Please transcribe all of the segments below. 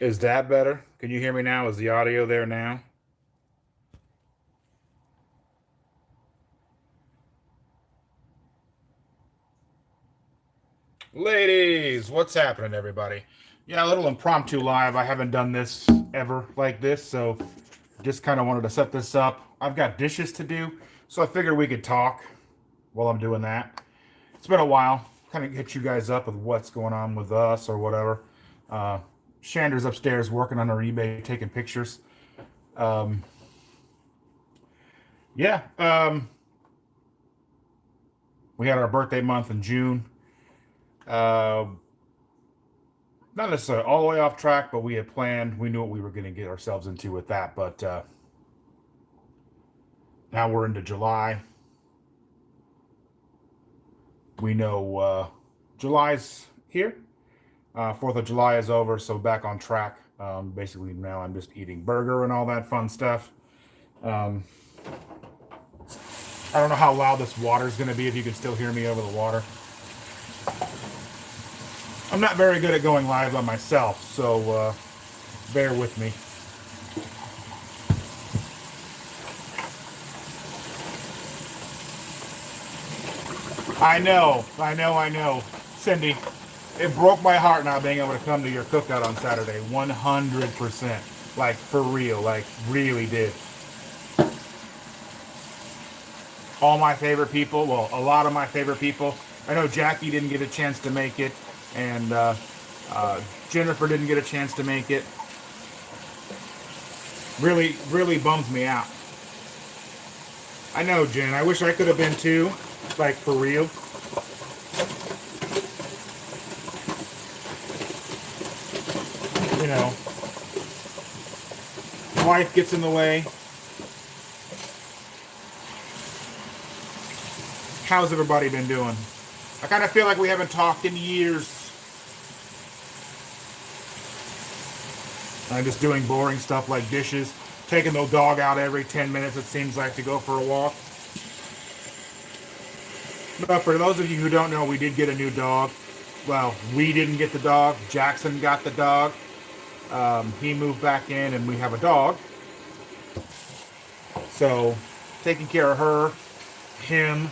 Is that better? Can you hear me now? Is the audio there now? Ladies, what's happening, everybody? Yeah, a little impromptu live. I haven't done this ever like this, so just kind of wanted to set this up. I've got dishes to do, so I figured we could talk while I'm doing that. It's been a while. Kind of get you guys up with what's going on with us or whatever. Uh, Shander's upstairs working on her eBay, taking pictures. Um, yeah, we had our birthday month in June. Uh, Not necessarily all the way off track, but we had planned. We knew what we were going to get ourselves into with that. But now we're into July. We know July's here. 4th of July is over, so back on track. Basically, now I'm just eating burger and all that fun stuff. Um, I don't know how loud this water is going to be, if you can still hear me over the water. I'm not very good at going live by myself, so bear with me. I know. Cindy, it broke my heart not being able to come to your cookout on Saturday. 100%. Like, for real. Like, really did. All my favorite people, well, a lot of my favorite people. I know Jackie didn't get a chance to make it, and Jennifer didn't get a chance to make it. Really, really bums me out. I know, Jen. I wish I could have been too. Like, for real. You know, life gets in the way. How's everybody been doing? I kind of feel like we haven't talked in years. I'm just doing boring stuff like dishes, taking the dog out every 10 minutes, it seems like, to go for a walk. But for those of you who don't know, we did get a new dog. Well, we didn't get the dog. Jackson got the dog. He moved back in, and we have a dog. So, taking care of her, him.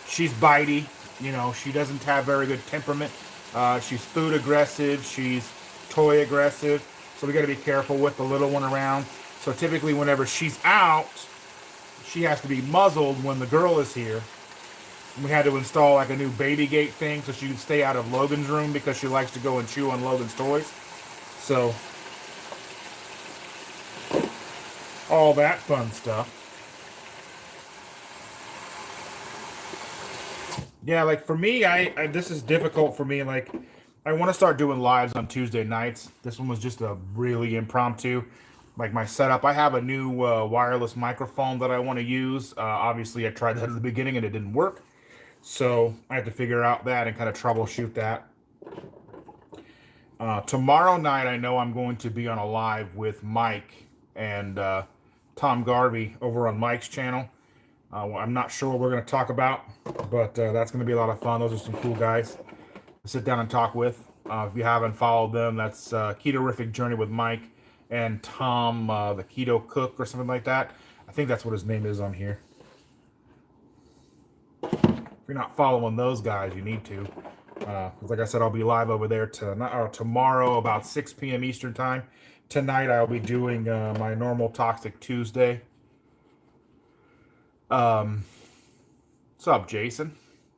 She's bitey. You know, she doesn't have very good temperament. She's food aggressive. She's toy aggressive. So we got to be careful with the little one around. So typically whenever she's out, she has to be muzzled when the girl is here. And we had to install like a new baby gate thing so she can stay out of Logan's room because she likes to go and chew on Logan's toys. So all that fun stuff. Yeah, like for me, I this is difficult for me. Like, I want to start doing lives on Tuesday nights. This one was just a really impromptu. Like my setup, I have a new wireless microphone that I want to use. Obviously, I tried that at the beginning and it didn't work. So I have to figure out that and kind of troubleshoot that. Tomorrow night, I know I'm going to be on a live with Mike and Tom Garvey over on Mike's channel. I'm not sure what we're going to talk about, but that's going to be a lot of fun. Those are some cool guys to sit down and talk with. If you haven't followed them, that's Keto Journey with Mike and Tom, the Keto Cook or something like that. I think that's what his name is on here. If you're not following those guys, you need to. Like I said, I'll be live over there tomorrow about 6 p.m. Eastern Time. Tonight, I'll be doing my normal Toxic Tuesday. What's up, Jason?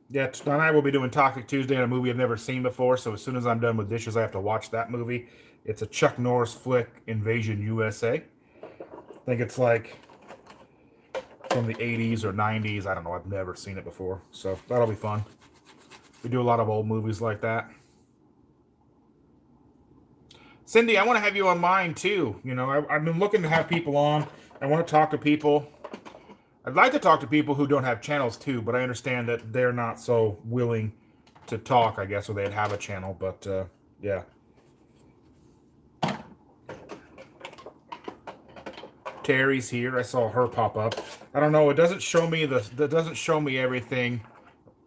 Yeah, tonight we'll be doing Toxic Tuesday on a movie I've never seen before, so as soon as I'm done with dishes, I have to watch that movie. It's a Chuck Norris flick, Invasion USA. I think it's like from the 80s or 90s. I don't know. I've never seen it before, so that'll be fun. We do a lot of old movies like that. Cindy, I want to have you on mine, too. You know, I've been looking to have people on. I want to talk to people. I'd like to talk to people who don't have channels too, but I understand that they're not so willing to talk, I guess, or they'd have a channel, but yeah. Terry's here. I saw her pop up. I don't know. It doesn't show me that doesn't show me everything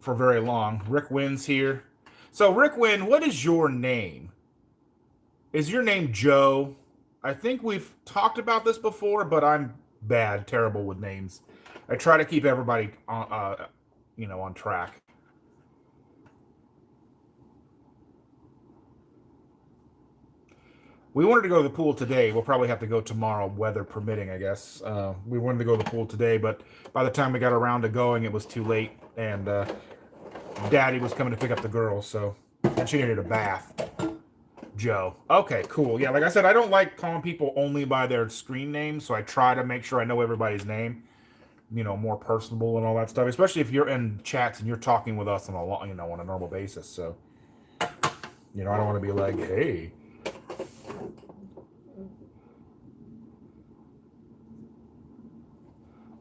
for very long. Rick Wynn's here. So Rick Wynn, what is your name? Is your name Joe? I think we've talked about this before, but I'm bad, terrible with names. I try to keep everybody on, on track. We wanted to go to the pool today. We'll probably have to go tomorrow, weather permitting, I guess. We wanted to go to the pool today, but by the time we got around to going, it was too late, and Daddy was coming to pick up the girls, so and she needed a bath. Joe. Okay, cool. Yeah, like I said, I don't like calling people only by their screen name, so I try to make sure I know everybody's name. More personable and all that stuff. Especially if you're in chats and you're talking with us on on a normal basis. So, I don't want to be like, hey.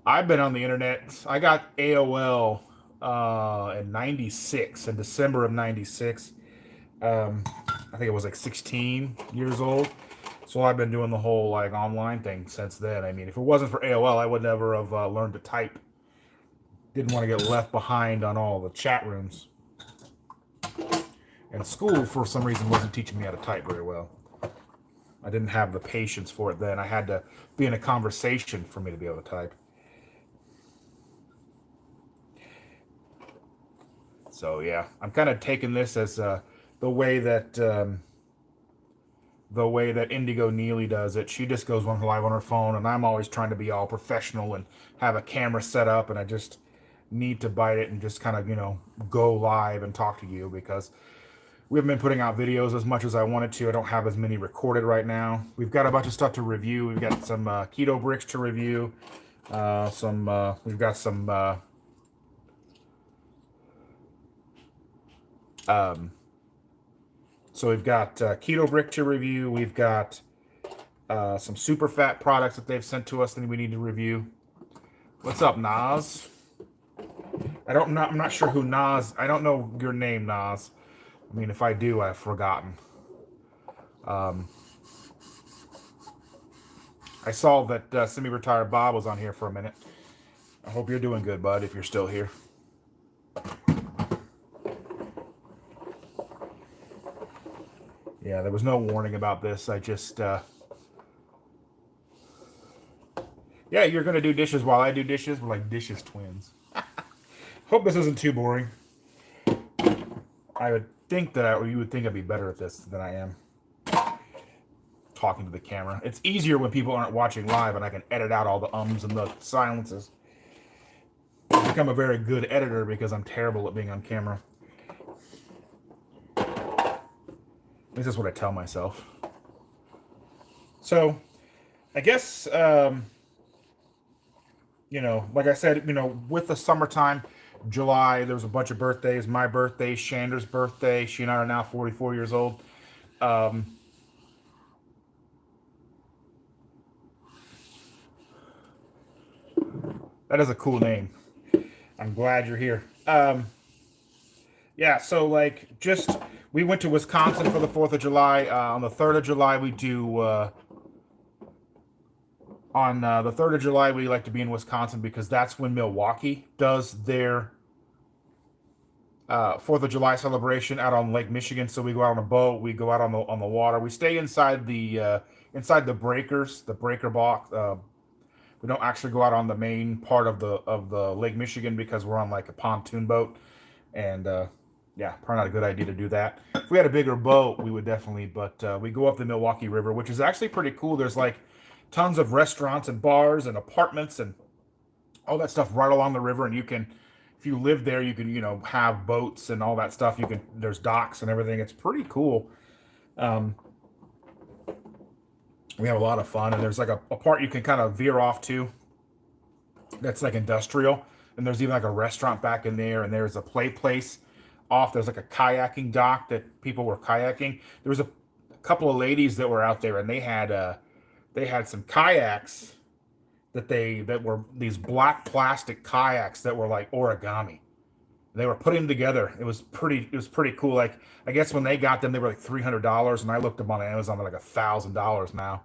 I've been on the internet. I got AOL in '96, in December of '96. I think it was like 16 years old. So I've been doing the whole like online thing since then. I mean, if it wasn't for AOL, I would never have learned to type. Didn't want to get left behind on all the chat rooms. And school, for some reason, wasn't teaching me how to type very well. I didn't have the patience for it then. I had to be in a conversation for me to be able to type. So yeah, I'm kind of taking this as the way that Indigo Neely does it. She just goes on live on her phone, and I'm always trying to be all professional and have a camera set up, and I just need to bite it and just kind of go live and talk to you because we haven't been putting out videos as much as I wanted to. I don't have as many recorded right now. We've got a bunch of stuff to review. We've got some keto bricks to review. We've got some so we've got keto brick to review. We've got some super fat products that they've sent to us that we need to review. What's up, Nas? I'm not sure who Nas. I don't know your name, Nas. I mean, if I do, I've forgotten. I saw that semi-retired Bob was on here for a minute. I hope you're doing good, bud, if you're still here. Yeah, there was no warning about this. I just... Yeah, you're going to do dishes while I do dishes. We're like dishes twins. Hope this isn't too boring. I would think that you would think I'd be better at this than I am. Talking to the camera. It's easier when people aren't watching live and I can edit out all the ums and the silences. I've become a very good editor because I'm terrible at being on camera. At least that's what I tell myself. So, I guess, like I said, with the summertime, July, there was a bunch of birthdays. My birthday, Shander's birthday. She and I are now 44 years old. That is a cool name. I'm glad you're here. Yeah, so we went to Wisconsin for the 4th of July. On the 3rd of July, we do... on the 3rd of July, we like to be in Wisconsin because that's when Milwaukee does their 4th of July celebration out on Lake Michigan. So we go out on a boat, we go out on the water, we stay inside the breakers, the breaker box. We don't actually go out on the main part of the Lake Michigan because we're on like a pontoon boat, and yeah, probably not a good idea to do that. If we had a bigger boat, we would definitely. But we go up the Milwaukee River, which is actually pretty cool. There's like tons of restaurants and bars and apartments and all that stuff right along the river, and you can, if you live there, you can have boats and all that stuff. There's docks and everything. It's pretty cool. We have a lot of fun, and there's like a part you can kind of veer off to that's like industrial, and there's even like a restaurant back in there, and there's a play place off. There's like a kayaking dock that people were kayaking. There was a couple of ladies that were out there, and they had some kayaks that were these black plastic kayaks that were like origami. They were putting them together. It was pretty cool. Like, I guess when they got them, they were like $300, and I looked them on Amazon, they're like $1,000 now.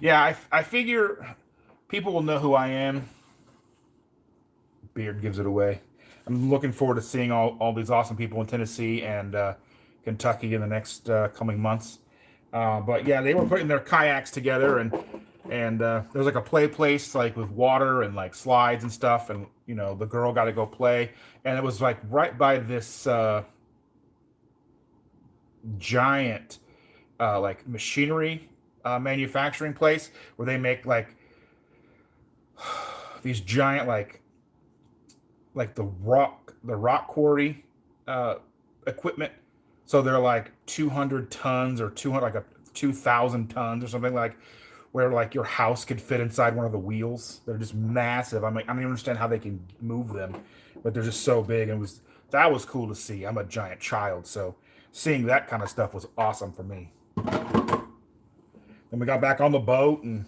Yeah, I figure people will know who I am. Beard gives it away. I'm looking forward to seeing all these awesome people in Tennessee and Kentucky in the next coming months. But yeah, they were putting their kayaks together, and there was like a play place like with water and like slides and stuff, and you know the girl got to go play, and it was like right by this giant like machinery manufacturing place where they make like these giant like the rock quarry uh, equipment. So they're like 200 tons or 200 like a 2,000 tons or something, like where like your house could fit inside one of the wheels. They're just massive. I'm like, I don't even understand how they can move them, but they're just so big. And that was cool to see. I'm a giant child, so seeing that kind of stuff was awesome for me. Then we got back on the boat and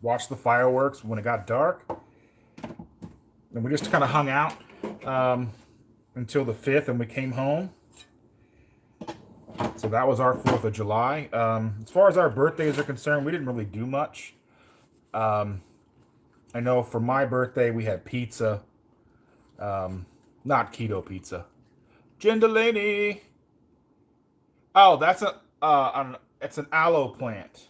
watched the fireworks when it got dark. And we just kind of hung out until the 5th, and we came home. So that was our 4th of July. As far as our birthdays are concerned, we didn't really do much. I know for my birthday, we had pizza. Not keto pizza. Jen Delaney. Oh, it's an aloe plant.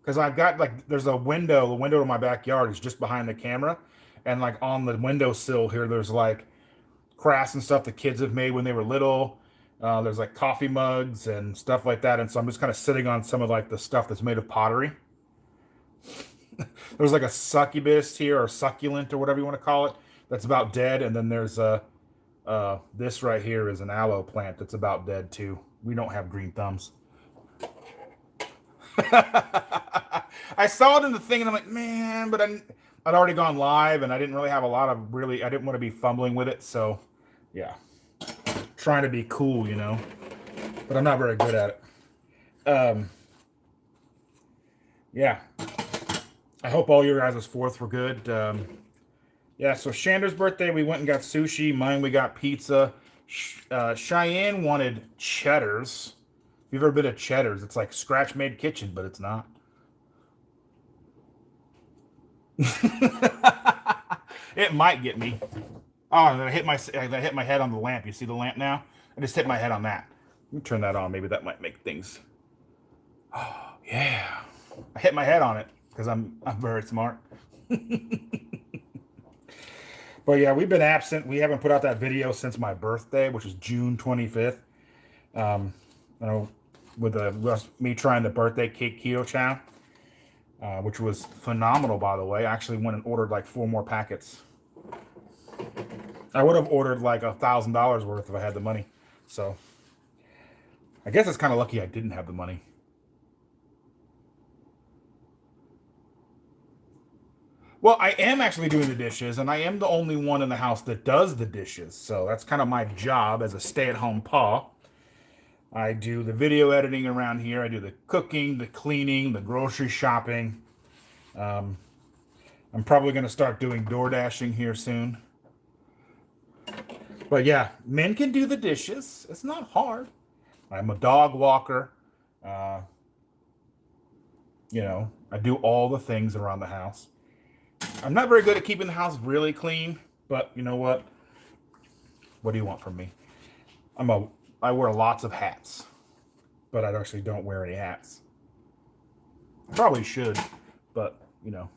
Because I've got like, there's the window to my backyard is just behind the camera. And like on the windowsill here, there's like crafts and stuff the kids have made when they were little. There's like coffee mugs and stuff like that. And so I'm just kind of sitting on some of like the stuff that's made of pottery. There's like a succubus here, or succulent, or whatever you want to call it, that's about dead. And then there's this right here is an aloe plant that's about dead too. We don't have green thumbs. I saw it in the thing and I'm like, man, but I'd already gone live and I didn't really have I didn't want to be fumbling with it. So yeah, trying to be cool, you know, but I'm not very good at it. Yeah, I hope all your guys' 4th were good. Yeah, so Shander's birthday, we went and got sushi. Mine, we got pizza. Cheyenne wanted Cheddar's. If you've ever been to Cheddar's, it's like scratch-made kitchen, but it's not. It might get me. Oh, and I hit my head on the lamp. You see the lamp now? I just hit my head on that. Let me turn that on. Maybe that might make things. Oh yeah, I hit my head on it because I'm very smart. But yeah, we've been absent. We haven't put out that video since my birthday, which is June 25th. You know, with me trying the birthday cake keto chow. Which was phenomenal, by the way. I actually went and ordered like 4 more packets. I would have ordered like $1,000 worth if I had the money. So I guess it's kind of lucky I didn't have the money. Well, I am actually doing the dishes, and I am the only one in the house that does the dishes. So that's kind of my job as a stay-at-home pa. I do the video editing around here. I do the cooking, the cleaning, the grocery shopping. I'm probably going to start doing door dashing here soon. But yeah, men can do the dishes. It's not hard. I'm a dog walker. You know, I do all the things around the house. I'm not very good at keeping the house really clean, but you know what? What do you want from me? I wear lots of hats, but I actually don't wear any hats. I probably should, but you know.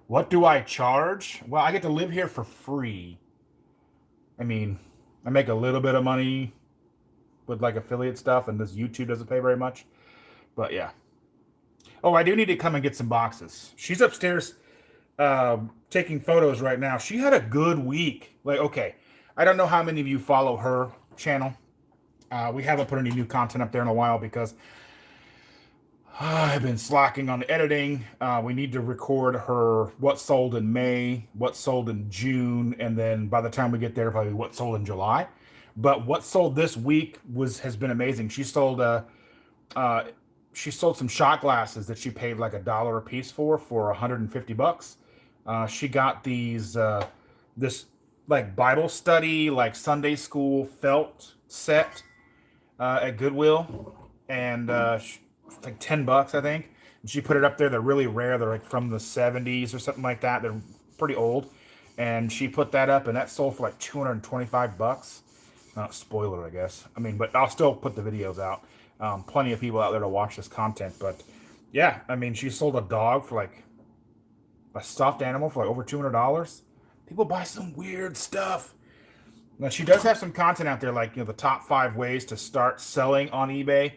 What do I charge? Well, I get to live here for free. I mean, I make a little bit of money with like affiliate stuff, and this YouTube doesn't pay very much. But yeah. Oh, I do need to come and get some boxes. She's upstairs taking photos right now. She had a good week. Like, okay, I don't know how many of you follow her channel. We haven't put any new content up there in a while because I've been slacking on the editing. We need to record her what sold in May, what sold in June, and then by the time we get there, probably what sold in July. But what sold this week has been amazing. She sold some shot glasses that she paid like $1 a piece for $150. She got these this like Bible study, like Sunday school felt set at Goodwill, and it's like $10, I think. And she put it up there. They're really rare. They're like from the 70s or something like that. They're pretty old. and she put that up, and that sold for like 225 bucks. Not spoiler, I guess. I mean, but I'll still put the videos out. Plenty of people out there to watch this content, but yeah, I mean, she sold a dog for like a stuffed animal for like over $200. People buy some weird stuff. Now she does have some content out there, like, you know, the top 5 ways to start selling on eBay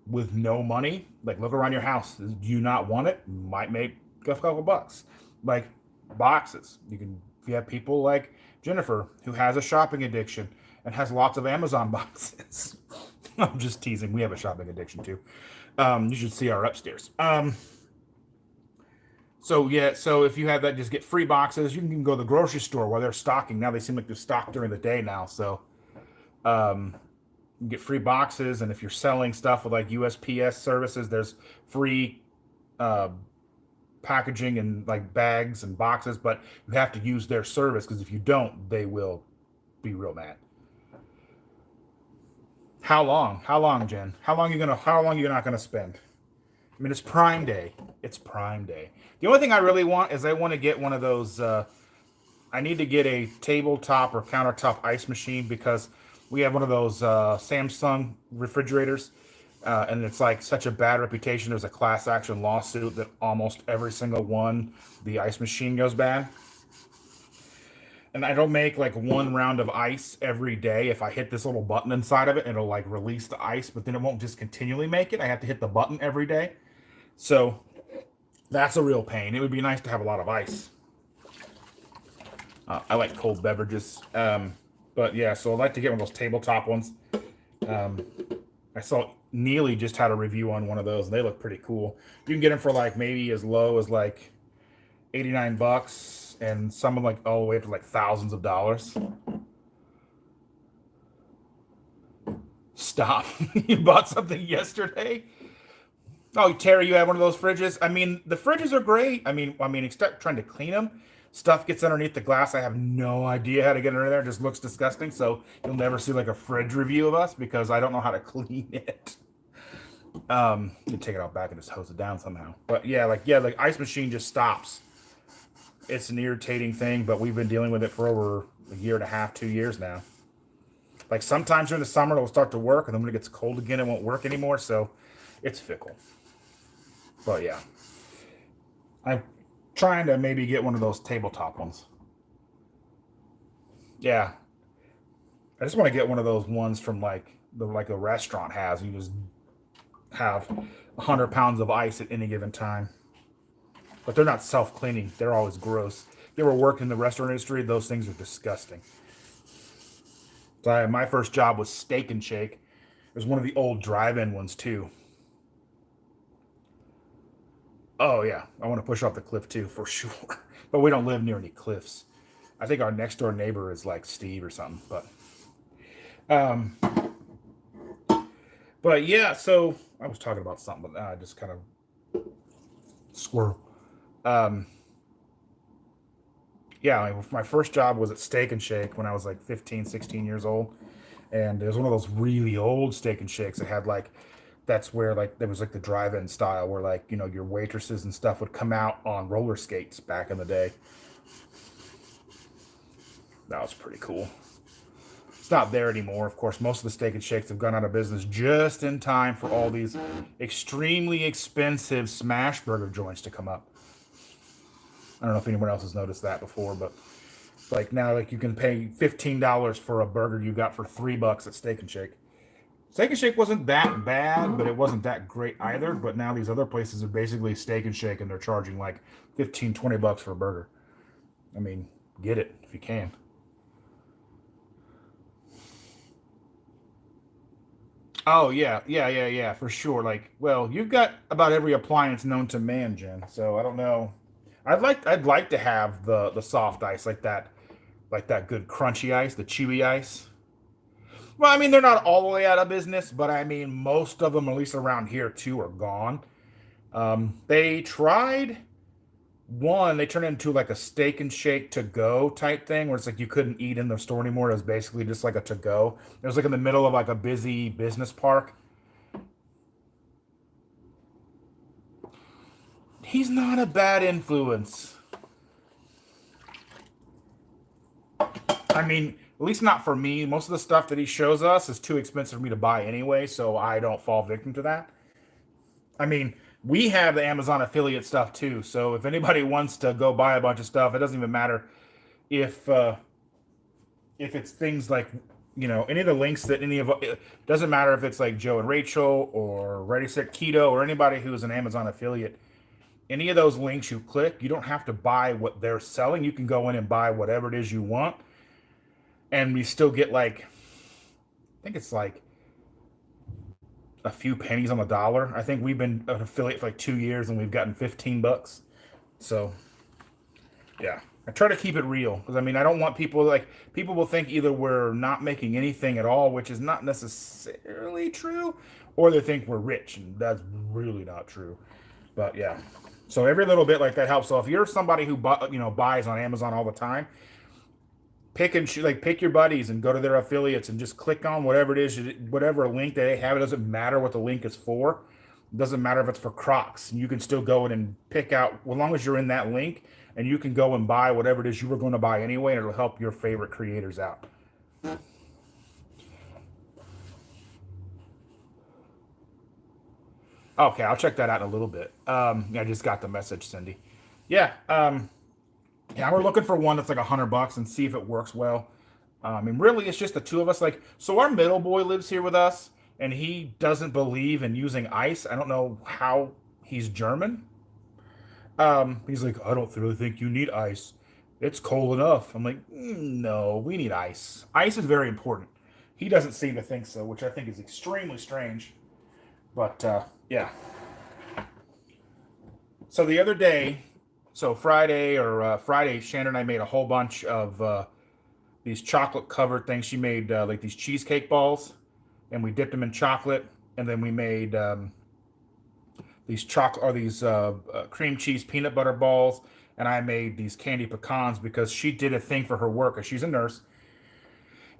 with no money. Like, look around your house. Do you not want it? Might make a couple bucks. Like boxes. You can, if you have people like Jennifer who has a shopping addiction and has lots of Amazon boxes. I'm just teasing. We have a shopping addiction too. You should see our upstairs. So yeah, so if you have that, just get free boxes. You can go to the grocery store while they're stocking. Now they seem like they're stocked during the day now. So you can get free boxes, and if you're selling stuff with like USPS services, there's free packaging and like bags and boxes, but you have to use their service, because if you don't, they will be real mad. How long? How long, Jen? How long are you not gonna spend? I mean, it's Prime Day. It's Prime Day. The only thing I really want is I want to get one of those. I need to get a tabletop or countertop ice machine, because we have one of those Samsung refrigerators, and it's like such a bad reputation. There's a class action lawsuit that almost every single one, the ice machine goes bad. And I don't make like one round of ice every day. If I hit this little button inside of it, it'll like release the ice, but then it won't just continually make it. I have to hit the button every day. So that's a real pain. It would be nice to have a lot of ice. I like cold beverages. But yeah, so I'd like to get one of those tabletop ones. I saw Neely just had a review on one of those, and they look pretty cool. You can get them for like maybe as low as like 89 bucks. And some of like all the way up to like thousands of dollars. Stop. You bought something yesterday? Oh, Terry, you had one of those fridges? I mean, the fridges are great. I mean, except trying to clean them. Stuff gets underneath the glass. I have no idea how to get under there. It just looks disgusting. So you'll never see like a fridge review of us, because I don't know how to clean it. You take it out back and just hose it down somehow. But yeah, like ice machine just stops. It's an irritating thing, but we've been dealing with it for over a year and a half, 2 years now. Like sometimes during the summer it'll start to work, and then when it gets cold again, it won't work anymore. So it's fickle. But yeah, I'm trying to maybe get one of those tabletop ones. Yeah, I just want to get one of those ones from like a restaurant has. You just have 100 pounds of ice at any given time. But they're not self-cleaning. They're always gross. If you ever worked in the restaurant industry, those things are disgusting. So my first job was Steak and Shake. It was one of the old drive-in ones too. Oh yeah, I want to push off the cliff too, for sure. But we don't live near any cliffs. I think our next door neighbor is like Steve or something. But yeah, so I was talking about something, but I just kind of squirrel. Yeah, my first job was at Steak and Shake when I was like 15, 16 years old. And it was one of those really old Steak and Shakes that had like, that's where like, there was like the drive-in style where like, you know, your waitresses and stuff would come out on roller skates back in the day. That was pretty cool. It's not there anymore. Of course, most of the Steak and Shakes have gone out of business just in time for all these extremely expensive smash burger joints to come up. I don't know if anyone else has noticed that before, but like now, like you can pay $15 for a burger you got for $3 at Steak and Shake. Steak and Shake wasn't that bad, but it wasn't that great either. But now these other places are basically Steak and Shake, and they're charging like 15, 20 bucks for a burger. I mean, get it if you can. Oh yeah, for sure. Like, well, you've got about every appliance known to man, Jen. So I don't know. I'd like to have the soft ice like that good crunchy ice, the chewy ice. Well, I mean they're not all the way out of business, but I mean most of them, at least around here too, are gone. They tried one. They turned it into like a Steak and Shake to go type thing, where it's like you couldn't eat in the store anymore. It was basically just like a to go. It was like in the middle of like a busy business park. He's not a bad influence. I mean, at least not for me. Most of the stuff that he shows us is too expensive for me to buy anyway, so I don't fall victim to that. I mean, we have the Amazon affiliate stuff too, so if anybody wants to go buy a bunch of stuff, it doesn't even matter if if it's things like, any of the links that any of it doesn't matter if it's like Joe and Rachel or Ready Set Keto or anybody who's an Amazon affiliate. Any of those links you click, you don't have to buy what they're selling. You can go in and buy whatever it is you want, and we still get like, I think it's like a few pennies on the dollar. I think we've been an affiliate for like 2 years and we've gotten $15. So yeah, I try to keep it real because I mean I don't want people will think either we're not making anything at all, which is not necessarily true, or they think we're rich, and that's really not true. But yeah, so every little bit like that helps. So if you're somebody who buys on Amazon all the time, pick your buddies and go to their affiliates and just click on whatever it is, whatever link that they have. It doesn't matter what the link is for. It doesn't matter if it's for Crocs. You can still go in and pick out, as long as you're in that link, and you can go and buy whatever it is you were going to buy anyway, and it'll help your favorite creators out. Okay, I'll check that out in a little bit. I just got the message, Cindy. Yeah, yeah, we're looking for one that's like $100 and see if it works well. I mean, really, it's just the two of us. Like, so our middle boy lives here with us, and he doesn't believe in using ice. I don't know how he's German. He's like, I don't really think you need ice. It's cold enough. I'm like, no, we need ice. Ice is very important. He doesn't seem to think so, which I think is extremely strange. But yeah. So the other day, Friday, Shannon and I made a whole bunch of these chocolate covered things. She made like these cheesecake balls, and we dipped them in chocolate, and then we made these cream cheese peanut butter balls, and I made these candy pecans because she did a thing for her work. She's a nurse,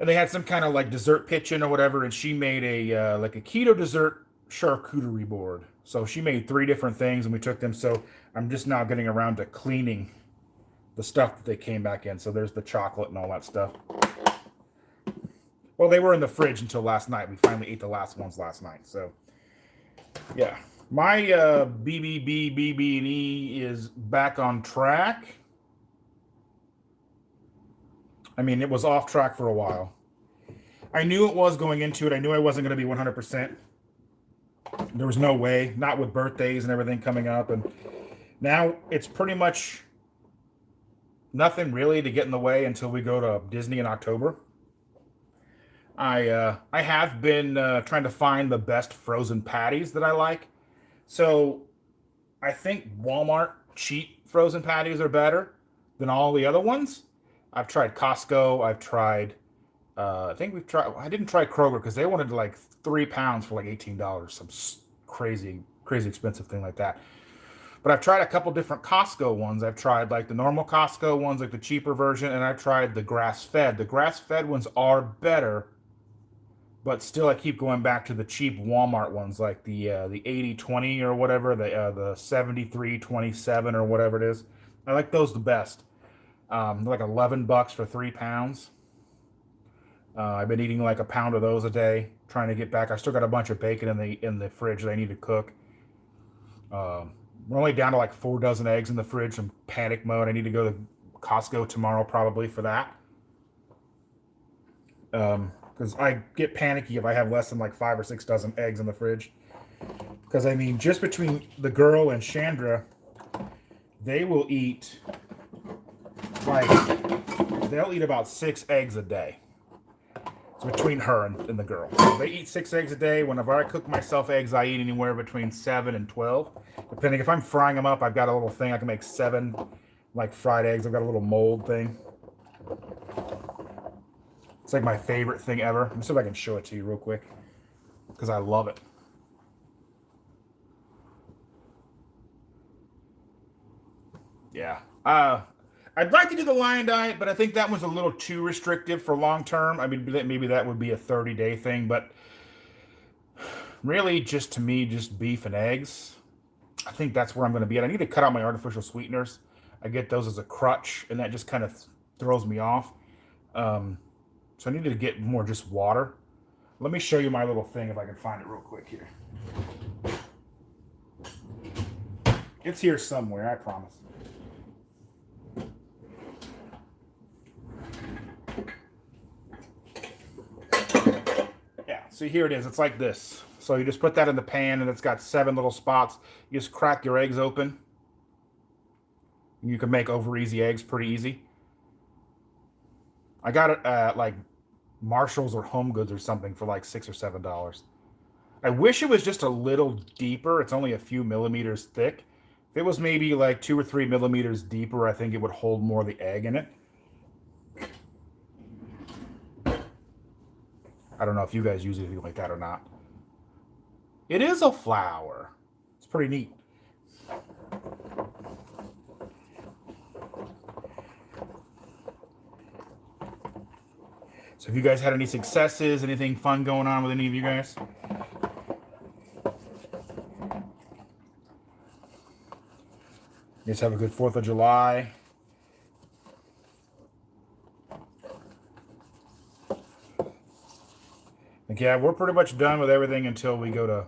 and they had some kind of like dessert pitching or whatever, and she made a like a keto dessert charcuterie board. So she made three different things, and we took them. So I'm just now getting around to cleaning the stuff that they came back in. So there's the chocolate and all that stuff. Well, they were in the fridge until last night. We finally ate the last ones last night. So yeah, my BBB is back on track. I mean, it was off track for a while. I knew it was going into it. I knew I wasn't going to be 100%. There was no way, not with birthdays and everything coming up. And now it's pretty much nothing really to get in the way until we go to Disney in October. I have been trying to find the best frozen patties that I like. So I think Walmart cheap frozen patties are better than all the other ones. I've tried Costco. I've tried. I think we've tried. I didn't try Kroger because they wanted like 3 pounds for like $18. Some crazy, crazy expensive thing like that. But I've tried a couple different Costco ones. I've tried like the normal Costco ones, like the cheaper version, and I've tried the grass-fed. The grass-fed ones are better, but still I keep going back to the cheap Walmart ones, like the 80/20 or whatever, the 73/27 or whatever it is. I like those the best. Like $11 for 3 pounds. I've been eating like a pound of those a day, trying to get back. I still got a bunch of bacon in the fridge that I need to cook. We're only down to like 4 dozen eggs in the fridge. I'm panic mode. I need to go to Costco tomorrow probably for that. Because I get panicky if I have less than like 5 or 6 dozen eggs in the fridge. Because I mean, just between the girl and Chandra, they will eat like they'll eat about 6 eggs a day. It's between her and the girl. So they eat 6 eggs a day. Whenever I cook myself eggs, I eat anywhere between 7 and 12. Depending if I'm frying them up, I've got a little thing I can make 7 like fried eggs. I've got a little mold thing. It's like my favorite thing ever. Let me see if I can show it to you real quick because I love it. Yeah. I'd like to do the lion diet, but I think that one's a little too restrictive for long term. I mean, maybe that would be a 30-day thing, but really, just to me, just beef and eggs. I think that's where I'm going to be at. I need to cut out my artificial sweeteners. I get those as a crutch, and that just kind of throws me off. So I needed to get more just water. Let me show you my little thing if I can find it real quick here. It's here somewhere, I promise. Yeah, see, here it is. It's like this. So you just put that in the pan, and it's got 7 little spots. You just crack your eggs open. You can make over easy eggs pretty easy. I got it at like Marshalls or Home Goods or something for like $6 or $7. I wish it was just a little deeper. It's only a few millimeters thick. If it was maybe like 2 or 3 millimeters deeper, I think it would hold more of the egg in it. I don't know if you guys use anything like that or not. It is a flower. It's pretty neat. So have you guys had any successes, anything fun going on with any of you guys? You guys have a good 4th of July. Like, yeah, we're pretty much done with everything until we go to,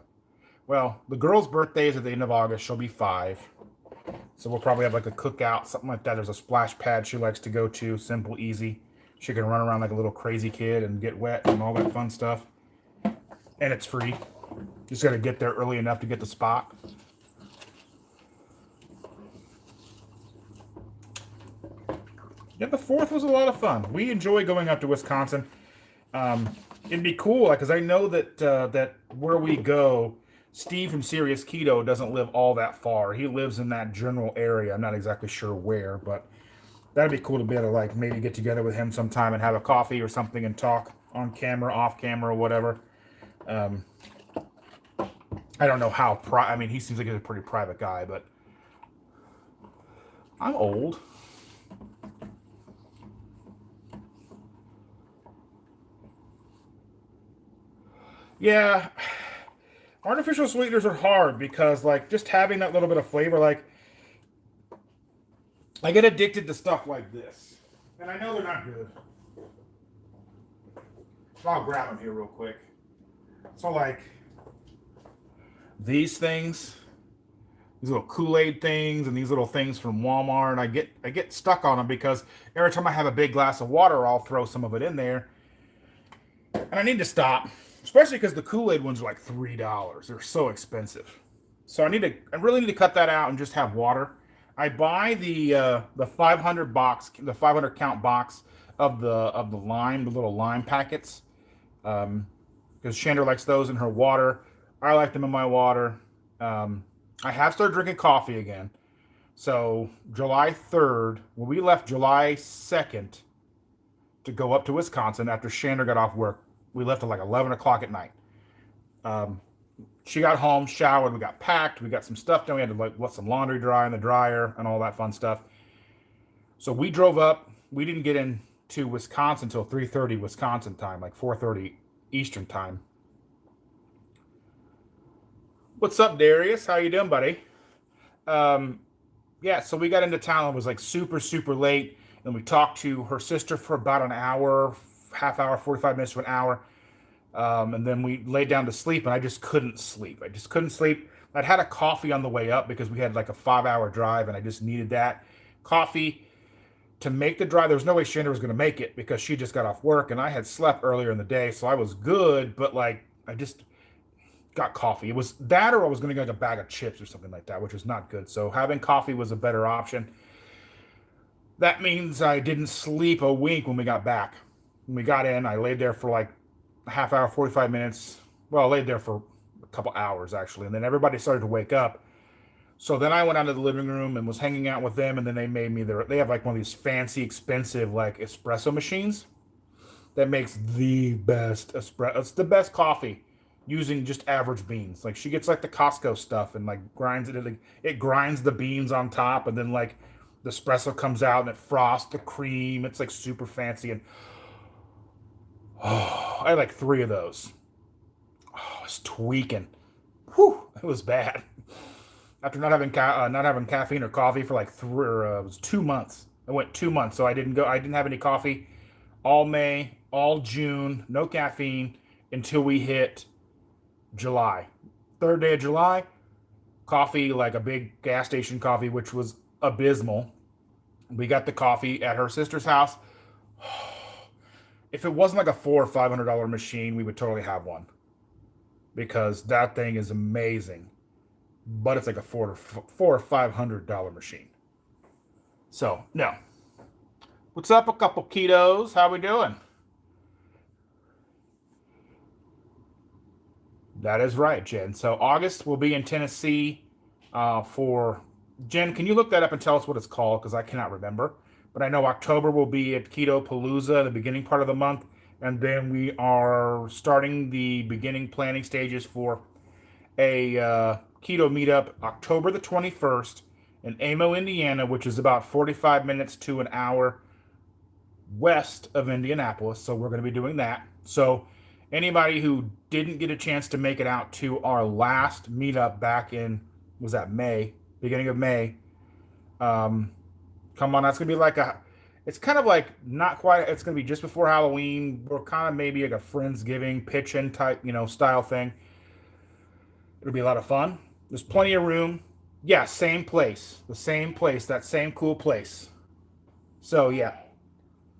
well, the girl's birthday is at the end of August. She'll be 5. So we'll probably have like a cookout, something like that. There's a splash pad she likes to go to, simple, easy. She can run around like a little crazy kid and get wet and all that fun stuff. And it's free. Just got to get there early enough to get the spot. Yeah, the 4th was a lot of fun. We enjoy going up to Wisconsin. It'd be cool, because I know that that where we go, Steve from Serious Keto doesn't live all that far. He lives in that general area. I'm not exactly sure where, but that'd be cool to be able to like maybe get together with him sometime and have a coffee or something and talk on camera, off camera, or whatever. I don't know how. I mean, he seems like he's a pretty private guy, but I'm old. Yeah, artificial sweeteners are hard because like just having that little bit of flavor, like I get addicted to stuff like this, and I know they're not good. So I'll grab them here real quick. So like these things, these little Kool-Aid things, and these little things from Walmart, I get stuck on them because every time I have a big glass of water, I'll throw some of it in there, and I need to stop. Especially because the Kool-Aid ones are like $3. They're so expensive. So I really need to cut that out and just have water. I buy the 500 box, the 500 count box of the lime, the little lime packets, because Chandra likes those in her water. I like them in my water. I have started drinking coffee again. So July 3rd, when we left July 2nd to go up to Wisconsin after Chandra got off work, we left at like 11 o'clock at night. She got home, showered, we got packed, we got some stuff done. We had to like let some laundry dry in the dryer and all that fun stuff. So we drove up. We didn't get into Wisconsin until 3:30 Wisconsin time, like 4:30 Eastern time. What's up, Darius? How you doing, buddy? Yeah, so we got into town. It was like super, super late. And we talked to her sister for about an hour, half hour, 45 minutes to an hour. And then we laid down to sleep, and I just couldn't sleep. I'd had a coffee on the way up because we had like a 5-hour drive, and I just needed that coffee to make the drive. There was no way Chandra was going to make it because she just got off work, and I had slept earlier in the day, so I was good, but like I just got coffee. It was that, or I was going to get like a bag of chips or something like that, which was not good. So having coffee was a better option. That means I didn't sleep a wink when we got back. When we got in, I laid there for like a half hour, 45 minutes. Well, I laid there for a couple hours actually, and then everybody started to wake up. So then I went out to the living room and was hanging out with them, and then they made me they have like one of these fancy, expensive like espresso machines that makes the best espresso. It's the best coffee using just average beans. Like she gets like the Costco stuff and like grinds it. It grinds the beans on top, and then like the espresso comes out and it frosts the cream. It's like super fancy, and oh, I had like 3 of those. Oh, I was tweaking. Whew, it was bad. After not having caffeine or coffee for like it was 2 months. I went 2 months, so I didn't have any coffee all May, all June, no caffeine until we hit July. Third day of July, coffee, like a big gas station coffee, which was abysmal. We got the coffee at her sister's house. If it wasn't like a $400 or $500 machine, we would totally have one because that thing is amazing. But it's like a $400 or $500 machine. So no. What's up, a couple ketos? How we doing? That is right, Jen. So August will be in Tennessee for Jen. Can you look that up and tell us what it's called? Because I cannot remember. But I know October will be at Keto Palooza, the beginning part of the month. And then we are starting the beginning planning stages for a keto meetup October the 21st in Amo, Indiana, which is about 45 minutes to an hour west of Indianapolis. So we're going to be doing that. So anybody who didn't get a chance to make it out to our last meetup back in, was that May, beginning of May, come on, that's going to be like it's kind of like not quite, it's going to be just before Halloween. We're kind of maybe like a Friendsgiving pitch-in type, style thing. It'll be a lot of fun. There's plenty of room. Yeah, same place. The same place. That same cool place. So, yeah.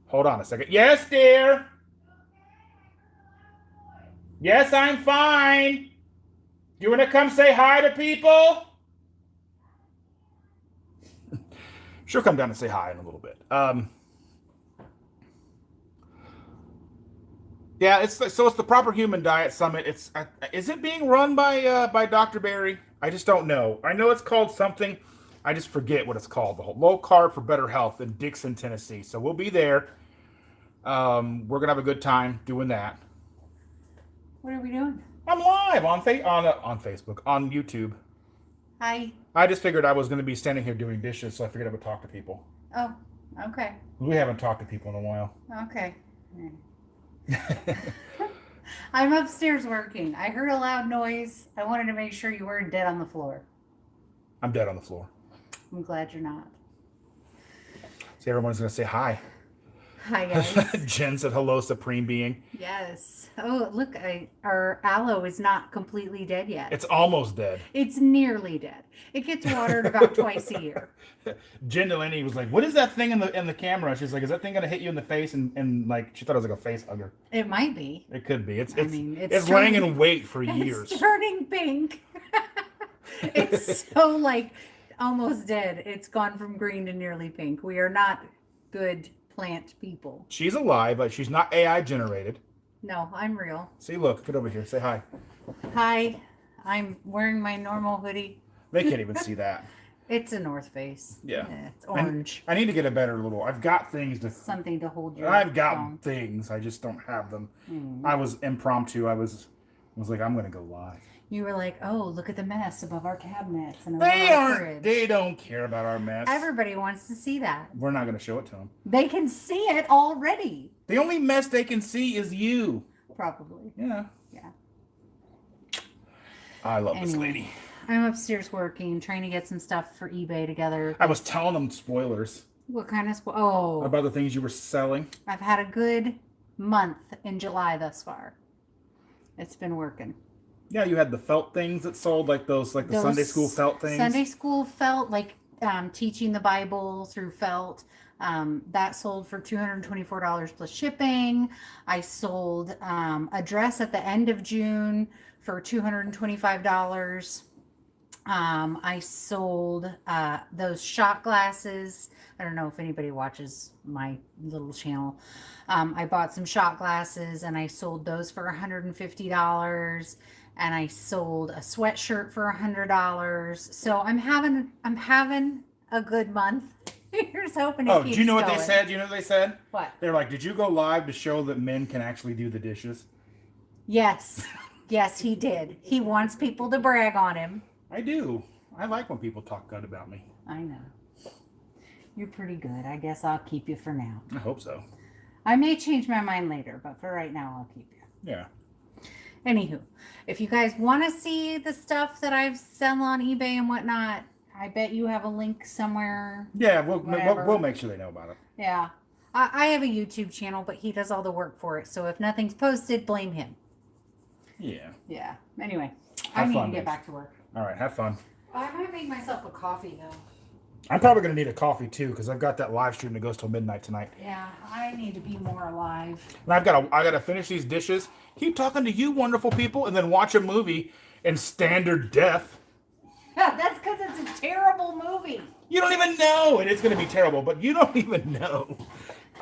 Hold on a second. Yes, dear. Yes, I'm fine. You want to come say hi to people? She'll come down and say hi in a little bit. Yeah, it's the Proper Human Diet Summit. Is it being run by Dr. Barry? I just don't know. I know it's called something. I just forget what it's called. The whole Low Carb for Better Health in Dixon, Tennessee. So we'll be there. We're gonna have a good time doing that. What are we doing? I'm live on Facebook, on YouTube. Hi. I just figured I was going to be standing here doing dishes, so I figured I would talk to people. Oh, okay. We haven't talked to people in a while. Okay. I'm upstairs working. I heard a loud noise. I wanted to make sure you weren't dead on the floor. I'm dead on the floor. I'm glad you're not. See, everyone's going to say hi. Hi, guys. Jen said hello, Supreme Being. Yes. Oh, look, our aloe is not completely dead yet. It's almost dead. It's nearly dead. It gets watered about twice a year. Jen Delaney was like, "What is that thing in the camera?" She's like, "Is that thing gonna hit you in the face?" And like she thought it was like a face hugger. It might be. It could be. It's turning, laying in wait for years. It's turning pink. It's so like almost dead. It's gone from green to nearly pink. We are not good plant people. She's alive, but she's not AI generated. No, I'm real. See, look, get over here. Say hi. Hi. I'm wearing my normal hoodie. They can't even see that. It's a North Face. Yeah. It's orange. I need to get a better little. I've got things to. Something to hold your. I've got phone. things. I just don't have them. I was impromptu. I was like, I'm gonna go live. You were like, oh, look at the mess above our cabinets and They our aren't. fridge. They don't care about our mess. Everybody wants to see that. We're not gonna show it to them. They can see it already. The only mess they can see is you. Probably. Yeah. Yeah. I love this lady. I'm upstairs working, trying to get some stuff for eBay together. I was telling them spoilers. What kind of about the things you were selling. I've had a good month in July thus far. It's been working. Yeah, you had the felt things that sold, like those Sunday school felt things. Sunday school felt, like teaching the Bible through felt. That sold for $224 plus shipping. I sold a dress at the end of June for $225. I sold those shot glasses. I don't know if anybody watches my little channel. I bought some shot glasses and I sold those for $150. And I sold a sweatshirt for $100. So I'm having a good month. Here's hoping it keeps do you know what going. they said? Do you know what they said? What? They're like, did you go live to show that men can actually do the dishes? Yes. Yes, he did. He wants people to brag on him. I do. I like when people talk good about me. I know. You're pretty good. I guess I'll keep you for now. I hope so. I may change my mind later, but for right now, I'll keep you. Yeah. Anywho, if you guys want to see the stuff that I've sell on eBay and whatnot, I bet you have a link somewhere. Yeah, we'll make sure they know about it. Yeah. I have a YouTube channel, but he does all the work for it. So if nothing's posted, blame him. Yeah. Yeah. Anyway, Have I need fun, to get Liz. back to work. All right, have fun. I might make myself a coffee though. I'm probably going to need a coffee too because I've got that live stream that goes till midnight tonight. Yeah, I need to be more alive. And I got to finish these dishes, keep talking to you wonderful people, and then watch a movie in standard def. Yeah, that's because it's a terrible movie. You don't even know, and it's going to be terrible, but you don't even know.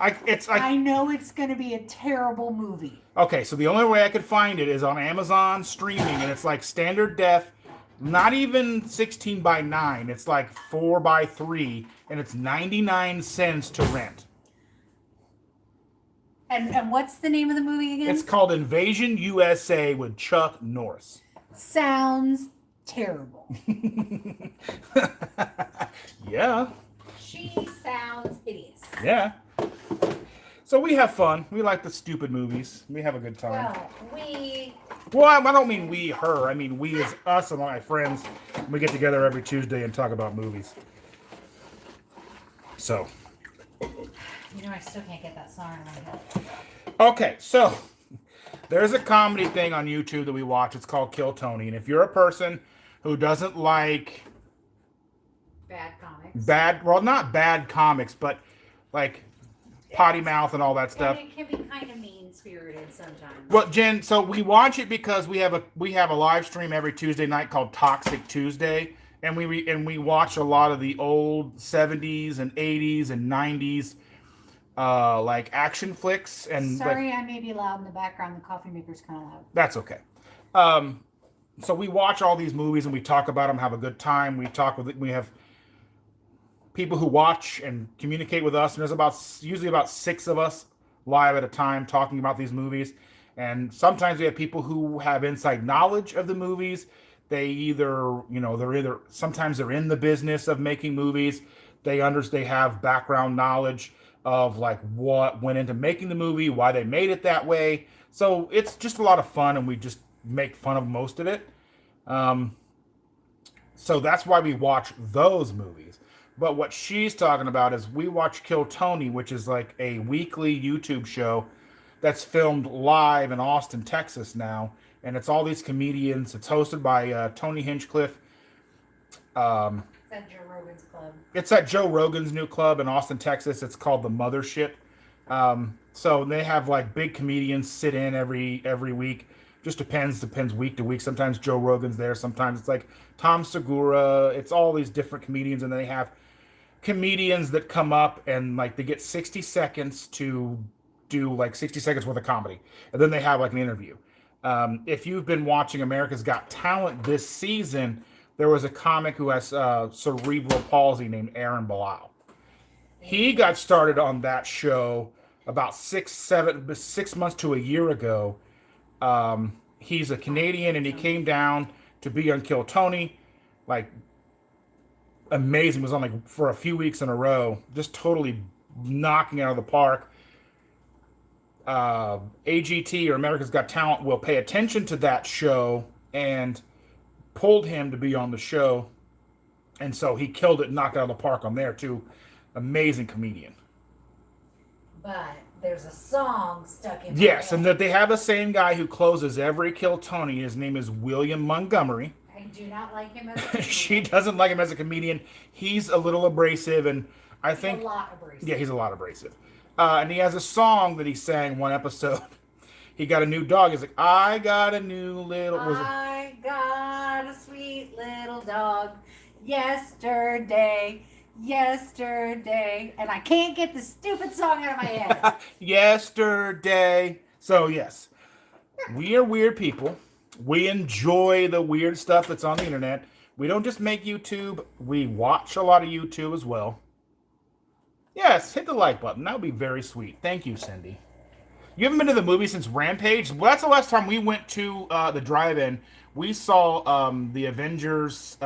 I know it's going to be a terrible movie. Okay, so the only way I could find it is on Amazon streaming, and it's like standard def, not even 16 by 9. It's like 4 by 3, and it's 99 cents to rent. And what's the name of the movie again? It's called Invasion USA with Chuck Norris. Sounds terrible. Yeah. She sounds hideous. Yeah. So we have fun. We like the stupid movies. We have a good time. Well, I don't mean we, her. I mean we as us and my friends. We get together every Tuesday and talk about movies. So. You know, I still can't get that song in my head. Okay, so there's a comedy thing on YouTube that we watch. It's called Kill Tony. And if you're a person who doesn't like Bad comics. not bad comics, but like potty mouth and all that stuff. And it can be kind of mean-spirited sometimes. Well, Jen, so we watch it because we have a live stream every Tuesday night called Toxic Tuesday, and we watch a lot of the old 70s and 80s and 90s like action flicks. And sorry, I may be loud in the background. The coffee maker's kind of loud. That's okay. So we watch all these movies and we talk about them, have a good time. We have people who watch and communicate with us, and there's usually about 6 of us live at a time talking about these movies. And sometimes we have people who have inside knowledge of the movies. Sometimes they're in the business of making movies. They have background knowledge of like what went into making the movie, why they made it that way. So it's just a lot of fun, and we just make fun of most of it. So that's why we watch those movies. But what she's talking about is we watch Kill Tony, which is like a weekly YouTube show that's filmed live in Austin, Texas now. And it's all these comedians. It's hosted by Tony Hinchcliffe. It's at Joe Rogan's club. It's at Joe Rogan's new club in Austin, Texas. It's called The Mothership. So they have like big comedians sit in every week. Just depends week to week. Sometimes Joe Rogan's there. Sometimes it's like Tom Segura. It's all these different comedians, and then they have comedians that come up and like they get 60 seconds to do like 60 seconds worth of comedy, and then they have like an interview. If you've been watching America's Got Talent this season, there was a comic who has cerebral palsy named Aaron Bilal. He got started on that show about 6 months to a year ago. He's a Canadian, and he came down to be on Kill Tony. Like, amazing. Was on like for a few weeks in a row, just totally knocking out of the park. AGT, or America's Got Talent, will pay attention to that show and pulled him to be on the show. And so he killed it, knocked it out of the park on there too. Amazing comedian. But there's a song stuck in Yes, and that they have the same guy who closes every Kill Tony. His name is William Montgomery. I do not like him as a comedian. She doesn't like him as a comedian. He's a little abrasive, and I think... a lot abrasive. Yeah, he's a lot abrasive. And he has a song that he sang one episode. He got a new dog. He's like, I got a new little... I got a sweet little dog yesterday. And I can't get the stupid song out of my head. Yesterday. So, yes. We are weird people. We enjoy the weird stuff that's on the internet. We don't just make YouTube. We watch a lot of YouTube as well. Yes, hit the like button. That would be very sweet. Thank you, Cindy. You haven't been to the movie since Rampage? Well, that's the last time we went to the drive-in. We saw the Avengers,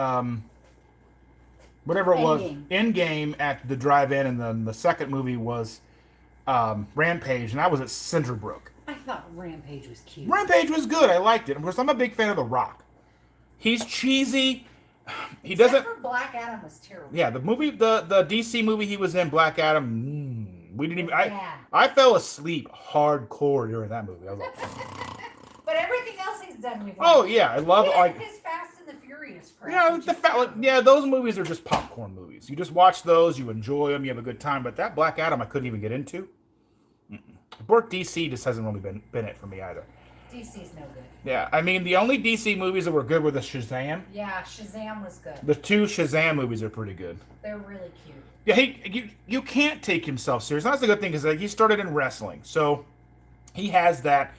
whatever it was, Endgame at the drive-in, and then the second movie was Rampage, and I was at Centerbrook. I thought Rampage was cute. Rampage was good. I liked it. Of course, I'm a big fan of The Rock. He's cheesy. He Except doesn't. for Black Adam was terrible. Yeah, the movie, the DC movie he was in, Black Adam. We didn't even. Bad. I fell asleep hardcore during that movie. I was like, but everything else he's done before. oh yeah, I love his Fast and the Furious crap. Yeah, those movies are just popcorn movies. You just watch those, you enjoy them, you have a good time. But that Black Adam, I couldn't even get into. Bort DC just hasn't really been it for me either. DC's no good. Yeah, I mean the only DC movies that were good were the Shazam. Yeah, Shazam was good. The 2 Shazam movies are pretty good. They're really cute. Yeah, you can't take himself serious. That's the good thing, because he started in wrestling, so he has that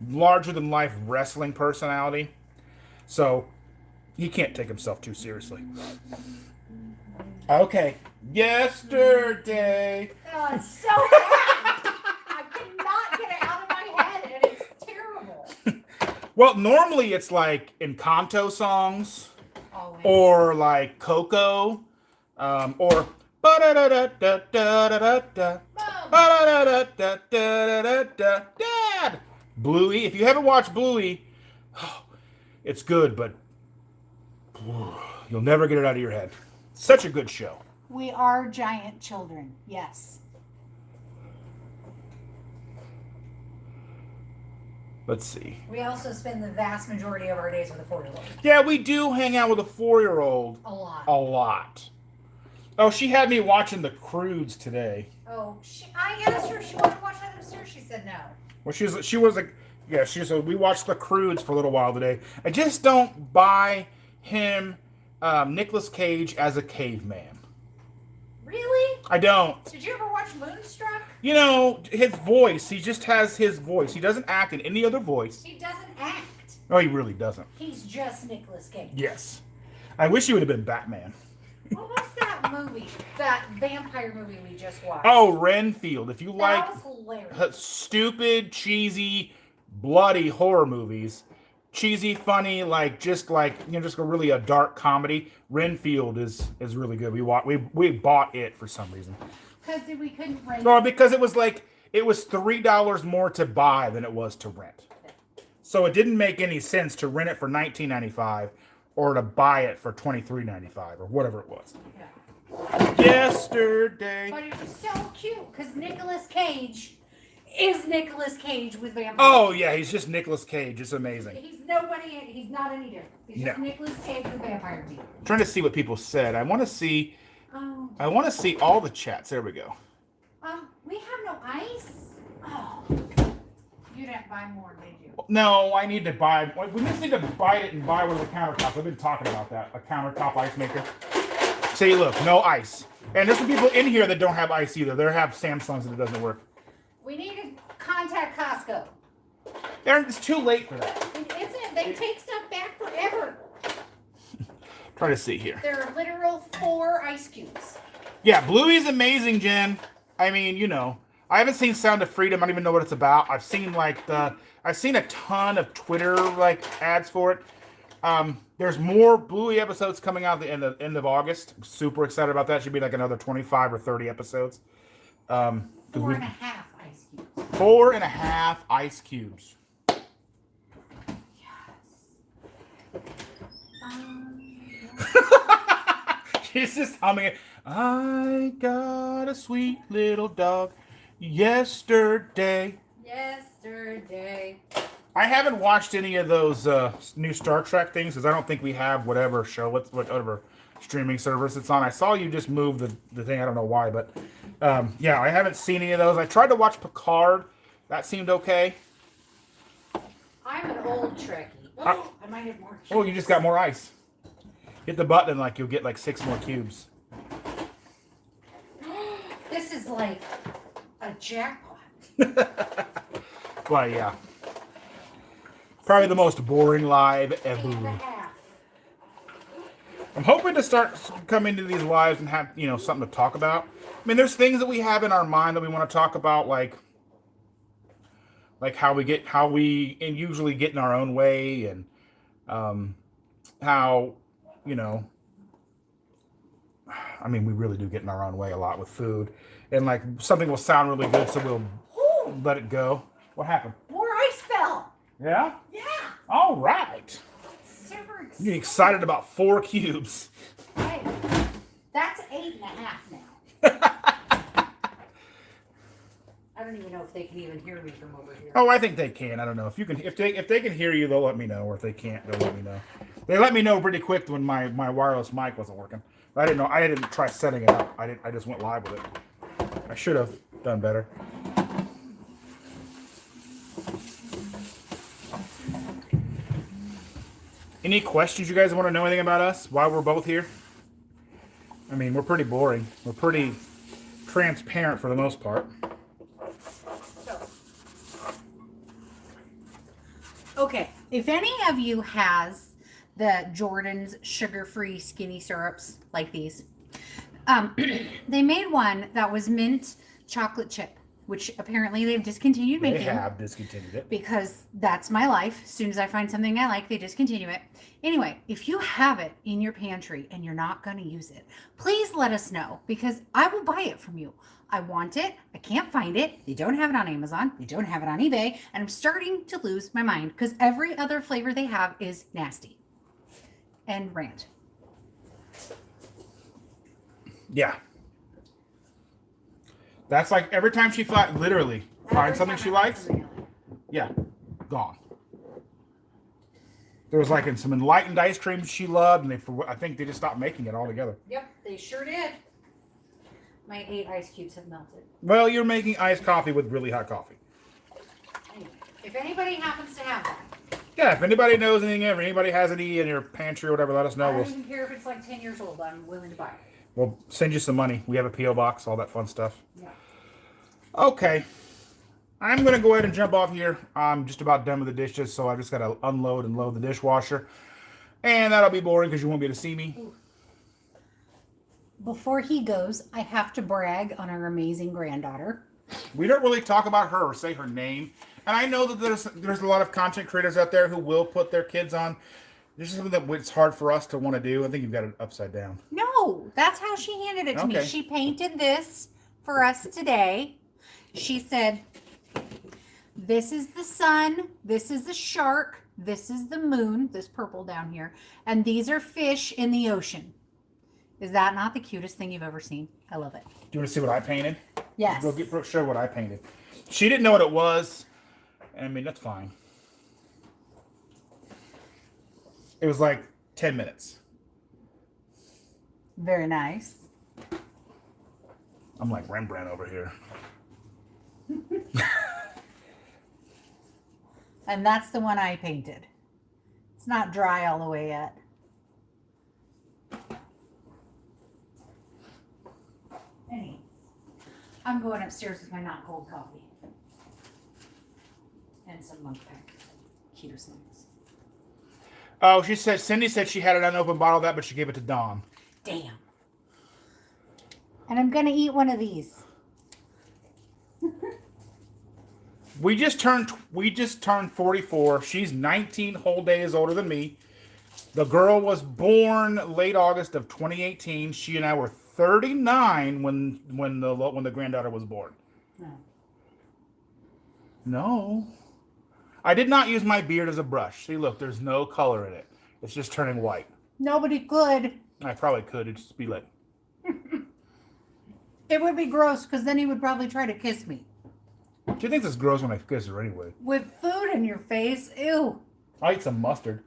larger than life wrestling personality. So he can't take himself too seriously. Okay, yesterday. Oh, it's so bad. I cannot get it out of my head, and it's terrible. Well, normally it's like Encanto songs, Always. or like Coco, or Dad. Bluey. If you haven't watched Bluey, it's good, but you'll never get it out of your head. Such a good show. We are giant children. Yes. Let's see. We also spend the vast majority of our days with a 4-year-old. Yeah, we do hang out with a 4-year-old. A lot. A lot. Oh, she had me watching The Croods today. Oh, I asked her if she wanted to watch that upstairs. She said no. Well, she was like, yeah, we watched The Croods for a little while today. I just don't buy him, Nicolas Cage, as a caveman. Really? I don't. Did you ever watch Moonstruck? You know, his voice, he just has his voice. He doesn't act in any other voice. He doesn't act. Oh, he really doesn't. He's just Nicolas Cage. Yes. I wish he would have been Batman. What was that movie? That vampire movie we just watched? Oh, Renfield. If you that like was hilarious. Stupid, cheesy, bloody horror movies, cheesy, funny, just really a dark comedy, Renfield is really good. We bought it for some reason. Because we couldn't rent. No, because it was $3 more to buy than it was to rent. So it didn't make any sense to rent it for $19.95 or to buy it for $23.95 or whatever it was. Yeah. Yesterday. But it was so cute because Nicolas Cage is Nicolas Cage with vampires. Oh yeah, he's just Nicolas Cage. It's amazing. He's nobody. He's not any different. He's just No. Nicolas Cage with vampire people. I'm trying to see what people said. I want to see all the chats. There we go. We have no ice. Oh, you didn't buy more, did you? No, I need to buy. We just need to buy it and buy one of the countertops. I've been talking about that. A countertop ice maker. See, look, no ice. And there's some people in here that don't have ice either. They have Samsungs and it doesn't work. We need to contact Costco. It's too late for that. It isn't. They take stuff back forever. Try to see here. There are literal 4 ice cubes. Yeah, Bluey's amazing, Jen. I mean, I haven't seen Sound of Freedom. I don't even know what it's about. I've seen a ton of Twitter ads for it. There's more Bluey episodes coming out at the end of August. I'm super excited about that. Should be another 25 or 30 episodes. 4.5 ice cubes. 4.5 ice cubes. She's just humming it. I got a sweet little dog yesterday. I haven't watched any of those new Star Trek things because I don't think we have whatever streaming service it's on. I saw you just move the thing. I don't know why, but yeah, I haven't seen any of those. I tried to watch Picard. That seemed okay. I'm an old Trekkie. Oh, I might have more cubes. Oh, you just got more ice. Hit the button and you'll get 6 more cubes. This is like a jackpot. Well, yeah. Probably the most boring live ever. 8.5. I'm hoping to start coming to these lives and have, something to talk about. I mean, there's things that we have in our mind that we want to talk about, like how we usually get in our own way, and how, I mean, we really do get in our own way a lot with food, and something will sound really good, so we'll let it go. What happened? More ice fell. Yeah? Yeah. All right. Super excited. You're excited about 4 cubes. Right. That's 8.5 now. I don't even know if they can even hear me from over here. Oh, I think they can. I don't know if you can. If they can hear you, they'll let me know. Or if they can't, they'll let me know. They let me know pretty quick when my wireless mic wasn't working. I didn't know. I didn't try setting it up. I just went live with it. I should have done better. Any questions you guys want to know anything about us while we're both here? I mean, we're pretty boring. We're pretty transparent for the most part. Okay, if any of you has the Jordan's sugar-free skinny syrups like these, they made one that was mint chocolate chip, which apparently they've discontinued making. They have discontinued it. Because that's my life. As soon as I find something I like, they discontinue it. Anyway, if you have it in your pantry and you're not going to use it, please let us know because I will buy it from you. I want it. I can't find it. They don't have it on Amazon. They don't have it on eBay. And I'm starting to lose my mind because every other flavor they have is nasty. And rant. Yeah. That's like every time she literally finds something she likes. Yeah. Gone. There was like some enlightened ice cream she loved, and I think they just stopped making it altogether. Yep, they sure did. My 8 ice cubes have melted. Well, you're making iced coffee with really hot coffee. Anyway, if anybody happens to have that. Yeah, if anybody knows anything, if anybody has any in your pantry or whatever, let us know. I don't even care if it's like 10 years old. I'm willing to buy it. We'll send you some money. We have a P.O. box, all that fun stuff. Yeah. Okay. I'm going to go ahead and jump off here. I'm just about done with the dishes, so I just got to unload and load the dishwasher. And that'll be boring because you won't be able to see me. Ooh. Before he goes, I have to brag on our amazing granddaughter. We don't really talk about her or say her name. And I know that there's a lot of content creators out there who will put their kids on. This is something that it's hard for us to want to do. I think you've got it upside down. No, that's how she handed it to me. She painted this for us today. She said, this is the sun, this is the shark, this is the moon, this purple down here, and these are fish in the ocean. Is that not the cutest thing you've ever seen? I love it. Do you want to see what I painted? Yes. Go get Brooke show what I painted. She didn't know what it was. I mean, that's fine. It was like 10 minutes. Very nice. I'm like Rembrandt over here. And that's the one I painted. It's not dry all the way yet. Anyway, I'm going upstairs with my not cold coffee. And some mug pack. KetoSimple. Oh, Cindy said she had an unopened bottle of that, but she gave it to Dawn. Damn. And I'm going to eat one of these. We just turned 44. She's 19 whole days older than me. The girl was born late August of 2018. She and I were 39 when the granddaughter was born. No. I did not use my beard as a brush. See, look, there's no color in it. It's just turning white. Nobody could. I probably could. It'd just be like... It would be gross because then he would probably try to kiss me. She thinks it's gross when I kiss her anyway. With food in your face? Ew. I'll eat some mustard.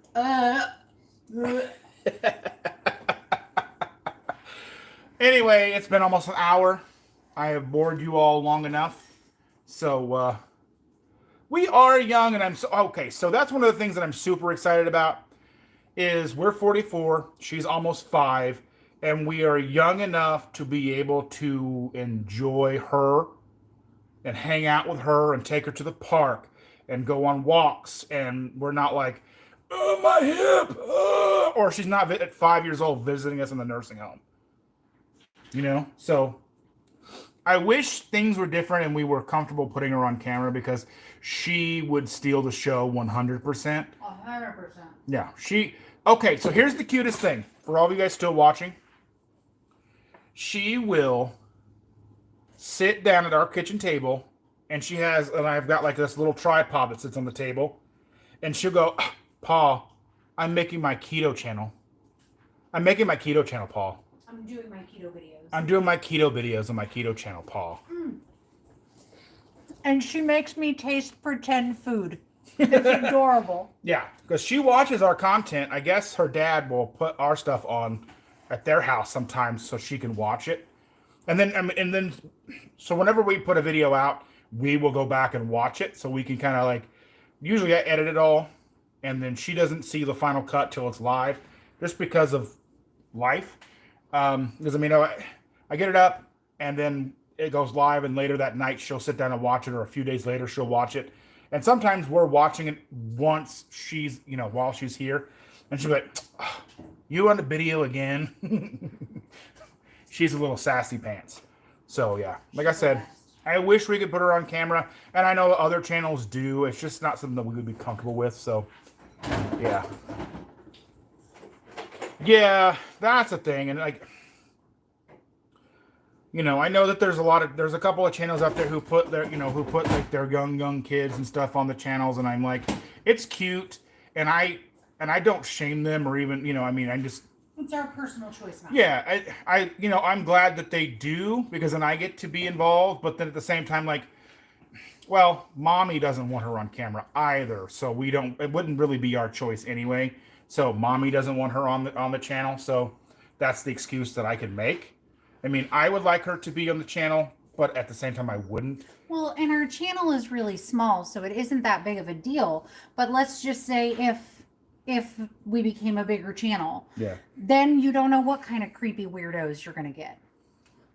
Anyway, it's been almost an hour. I have bored you all long enough. So, we are young and okay, so that's one of the things that I'm super excited about is we're 44, she's almost 5, and we are young enough to be able to enjoy her and hang out with her and take her to the park and go on walks, and we're not like, oh, my hip, or she's not at 5 years old visiting us in the nursing home. You know? So I wish things were different and we were comfortable putting her on camera because she would steal the show 100%. 100%. Yeah. Okay, so here's the cutest thing. For all of you guys still watching, she will sit down at our kitchen table, and I've got like this little tripod that sits on the table, and she'll go, Pa, I'm making my keto channel. I'm making my keto channel, Pa. I'm doing my keto videos. I'm doing my keto videos on my keto channel, Pa. And she makes me taste pretend food. It's adorable. Yeah, because she watches our content. I guess her dad will put our stuff on at their house sometimes so she can watch it. And then, so whenever we put a video out, we will go back and watch it so we can kind of like, usually I edit it all, and then she doesn't see the final cut till it's live, just because of life. Because I mean, I get it up, and then it goes live, and later that night she'll sit down and watch it, or a few days later she'll watch it. And sometimes we're watching it once she's, while she's here, and she'll be like, oh, "You on the video again?" She's a little sassy pants. So yeah, like I said, I wish we could put her on camera, and I know other channels do. It's just not something that we would be comfortable with. So yeah, that's the thing. And like, I know that there's a couple of channels out there who put their, like their young kids and stuff on the channels, and I'm like, it's cute, and I don't shame them or even, It's our personal choice now. yeah, I'm glad that they do, because then I get to be involved, but then at the same time, like, well, mommy doesn't want her on camera either, so it wouldn't really be our choice anyway. So mommy doesn't want her on the channel, so that's the excuse that I can make. I mean, I would like her to be on the channel, but at the same time, I wouldn't. Well, and our channel is really small, so it isn't that big of a deal. But let's just say if we became a bigger channel, Yeah. then you don't know what kind of creepy weirdos you're going to get.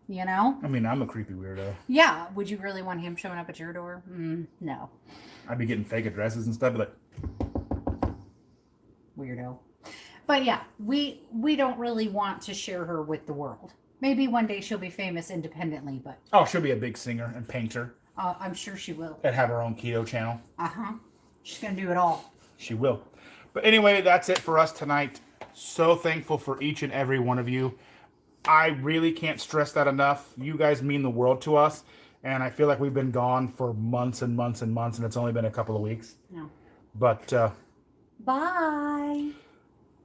I mean, I'm a creepy weirdo. Yeah. Would you really want him showing up at your door? No. I'd be getting fake addresses and stuff, but Weirdo. But yeah, we don't really want to share her with the world. Maybe one day she'll be famous independently, but oh, she'll be a big singer and painter I'm sure she will. and have her own keto channel. She's going to do it all. She will. But anyway, that's it for us tonight. So thankful for each and every one of you. I really can't stress that enough. You guys mean the world to us. And I feel like we've been gone for months and months and months, and it's only been a couple of weeks. No. But Bye.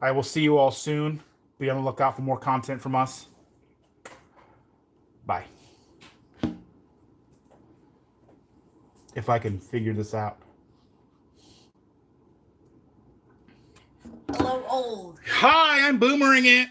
I will see you all soon. Be on the lookout for more content from us. Bye. If I can figure this out. Hello, old. Hi, I'm boomering it.